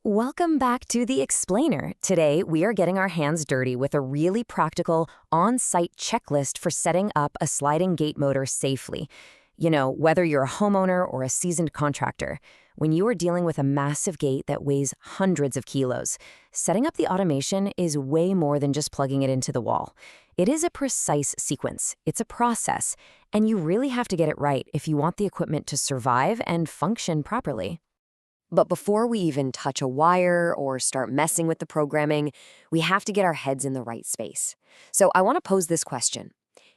Welcome back to The Explainer. Today, we are getting our hands dirty with a really practical, on-site checklist for setting up a sliding gate motor safely. You know, whether you're a homeowner or a seasoned contractor, when you are dealing with a massive gate that weighs hundreds of kilos, setting up the automation is way more than just plugging it into the wall. It is a precise sequence, it's a process, and you really have to get it right if you want the equipment to survive and function properly. But before we even touch a wire or start messing with the programming, we have to get our heads in the right space. So I want to pose this question.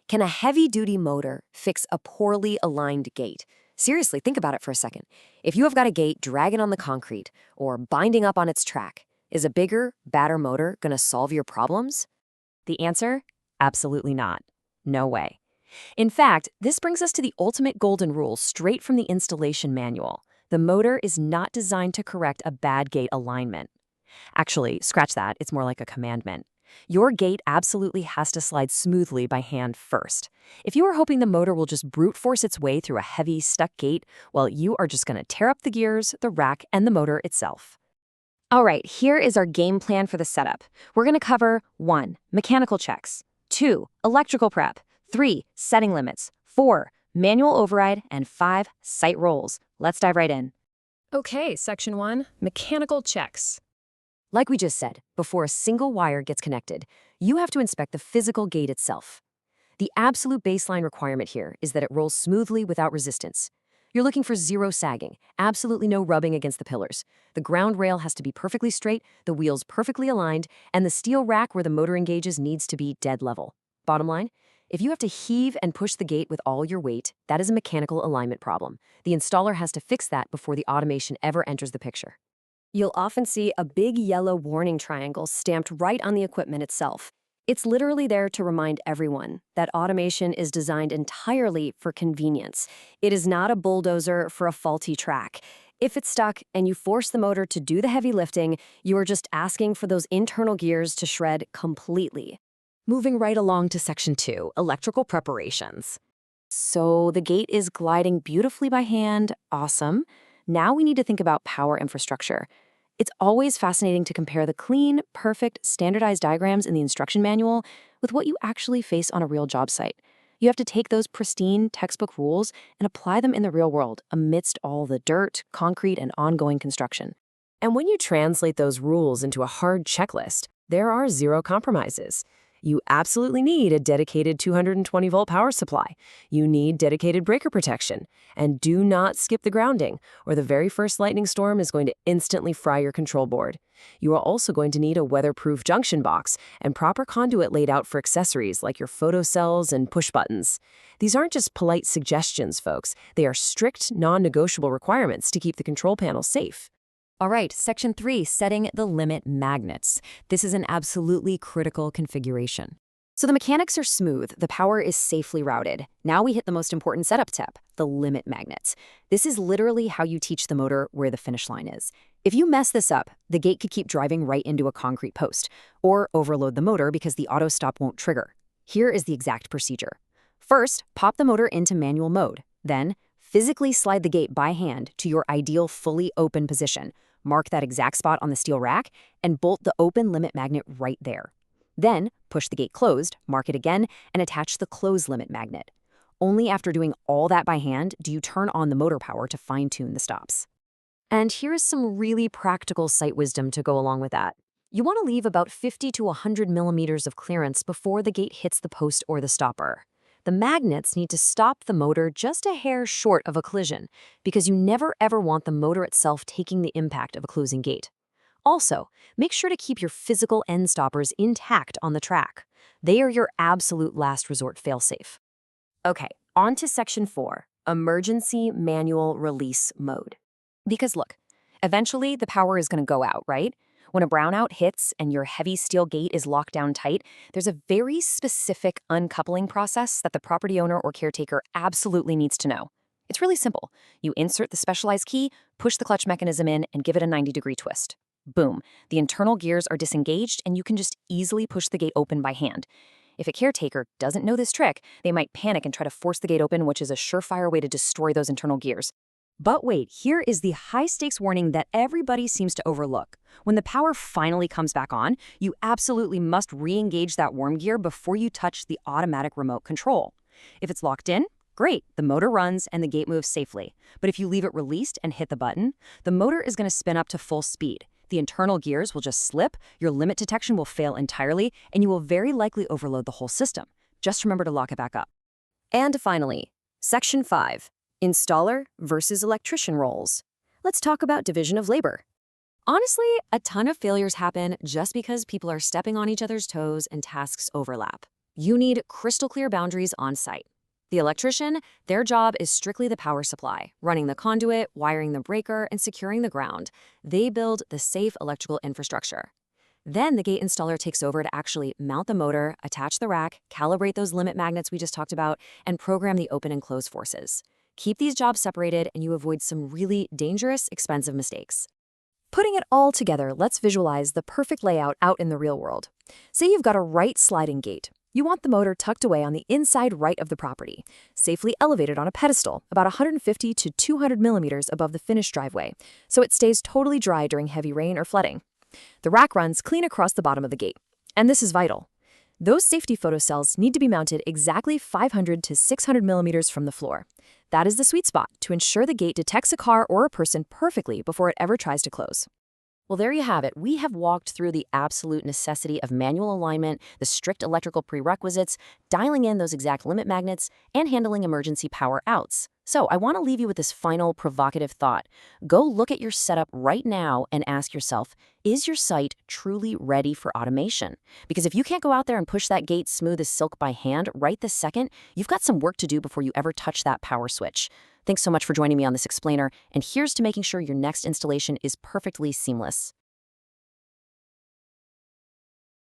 Can a heavy-duty motor fix a poorly aligned gate? Seriously, think about it for a second. If you have got a gate dragging on the concrete or binding up on its track, is a bigger, badder motor going to solve your problems? The answer? Absolutely not. No way. In fact, this brings us to the ultimate golden rule straight from the installation manual. The motor is not designed to correct a bad gate alignment. Actually, scratch that, it's more like a commandment. Your gate absolutely has to slide smoothly by hand first. If you are hoping the motor will just brute force its way through a heavy, stuck gate, well, you are just going to tear up the gears, the rack, and the motor itself. All right, here is our game plan for the setup. We're going to cover 1. Mechanical checks, 2. Electrical prep, 3. Setting limits, 4. Manual override, and 5. Site rolls. Let's dive right in. Okay, Section 1, Mechanical Checks. Like we just said, before a single wire gets connected, you have to inspect the physical gate itself. The absolute baseline requirement here is that it rolls smoothly without resistance. You're looking for zero sagging, absolutely no rubbing against the pillars. The ground rail has to be perfectly straight, the wheels perfectly aligned, and the steel rack where the motor engages needs to be dead level. Bottom line, if you have to heave and push the gate with all your weight, that is a mechanical alignment problem. The installer has to fix that before the automation ever enters the picture. You'll often see a big yellow warning triangle stamped right on the equipment itself. It's literally there to remind everyone that automation is designed entirely for convenience. It is not a bulldozer for a faulty track. If it's stuck and you force the motor to do the heavy lifting, you are just asking for those internal gears to shred completely. Moving right along to Section 2, Electrical Preparations. So the gate is gliding beautifully by hand, awesome. Now we need to think about power infrastructure. It's always fascinating to compare the clean, perfect, standardized diagrams in the instruction manual with what you actually face on a real job site. You have to take those pristine textbook rules and apply them in the real world amidst all the dirt, concrete, and ongoing construction. And when you translate those rules into a hard checklist, there are zero compromises. You absolutely need a dedicated 220-volt power supply. You need dedicated breaker protection. And do not skip the grounding, or the very first lightning storm is going to instantly fry your control board. You are also going to need a weatherproof junction box and proper conduit laid out for accessories like your photocells and push buttons. These aren't just polite suggestions, folks. They are strict, non-negotiable requirements to keep the control panel safe. All right, Section 3, Setting the Limit Magnets. This is an absolutely critical configuration. So the mechanics are smooth, the power is safely routed. Now we hit the most important setup step, the limit magnets. This is literally how you teach the motor where the finish line is. If you mess this up, the gate could keep driving right into a concrete post, or overload the motor because the auto stop won't trigger. Here is the exact procedure. First, pop the motor into manual mode. Then, physically slide the gate by hand to your ideal fully open position. Mark that exact spot on the steel rack and bolt the open limit magnet right there. Then, push the gate closed, mark it again, and attach the close limit magnet. Only after doing all that by hand do you turn on the motor power to fine-tune the stops. And here is some really practical site wisdom to go along with that. You want to leave about 50 to 100 millimeters of clearance before the gate hits the post or the stopper. The magnets need to stop the motor just a hair short of a collision, because you never ever want the motor itself taking the impact of a closing gate. Also, make sure to keep your physical end stoppers intact on the track. They are your absolute last resort failsafe. Okay, on to Section 4, Emergency Manual Release Mode. Because look, eventually the power is going to go out, right? When a brownout hits and your heavy steel gate is locked down tight, there's a very specific uncoupling process that the property owner or caretaker absolutely needs to know. It's really simple. You insert the specialized key, push the clutch mechanism in, and give it a 90-degree twist. Boom. The internal gears are disengaged, and you can just easily push the gate open by hand. If a caretaker doesn't know this trick, they might panic and try to force the gate open, which is a surefire way to destroy those internal gears. But wait, here is the high-stakes warning that everybody seems to overlook. When the power finally comes back on, you absolutely must re-engage that warm gear before you touch the automatic remote control. If it's locked in, great, the motor runs and the gate moves safely. But if you leave it released and hit the button, the motor is going to spin up to full speed. The internal gears will just slip, your limit detection will fail entirely, and you will very likely overload the whole system. Just remember to lock it back up. And finally, Section 5. Installer versus electrician roles. Let's talk about division of labor. Honestly, a ton of failures happen just because people are stepping on each other's toes and tasks overlap. You need crystal clear boundaries on site. The electrician, their job is strictly the power supply, running the conduit, wiring the breaker, and securing the ground. They build the safe electrical infrastructure. Then the gate installer takes over to actually mount the motor, attach the rack, calibrate those limit magnets we just talked about, and program the open and close forces. Keep these jobs separated and you avoid some really dangerous, expensive mistakes. Putting it all together, let's visualize the perfect layout out in the real world. Say you've got a right sliding gate. You want the motor tucked away on the inside right of the property, safely elevated on a pedestal about 150 to 200 millimeters above the finished driveway, so it stays totally dry during heavy rain or flooding. The rack runs clean across the bottom of the gate. And this is vital. Those safety photocells need to be mounted exactly 500 to 600 millimeters from the floor. That is the sweet spot to ensure the gate detects a car or a person perfectly before it ever tries to close. Well, there you have it. We have walked through the absolute necessity of manual alignment, the strict electrical prerequisites, dialing in those exact limit magnets, and handling emergency power outs. So I want to leave you with this final provocative thought. Go look at your setup right now and ask yourself, is your site truly ready for automation? Because if you can't go out there and push that gate smooth as silk by hand right this second, you've got some work to do before you ever touch that power switch. Thanks so much for joining me on this explainer, and here's to making sure your next installation is perfectly seamless.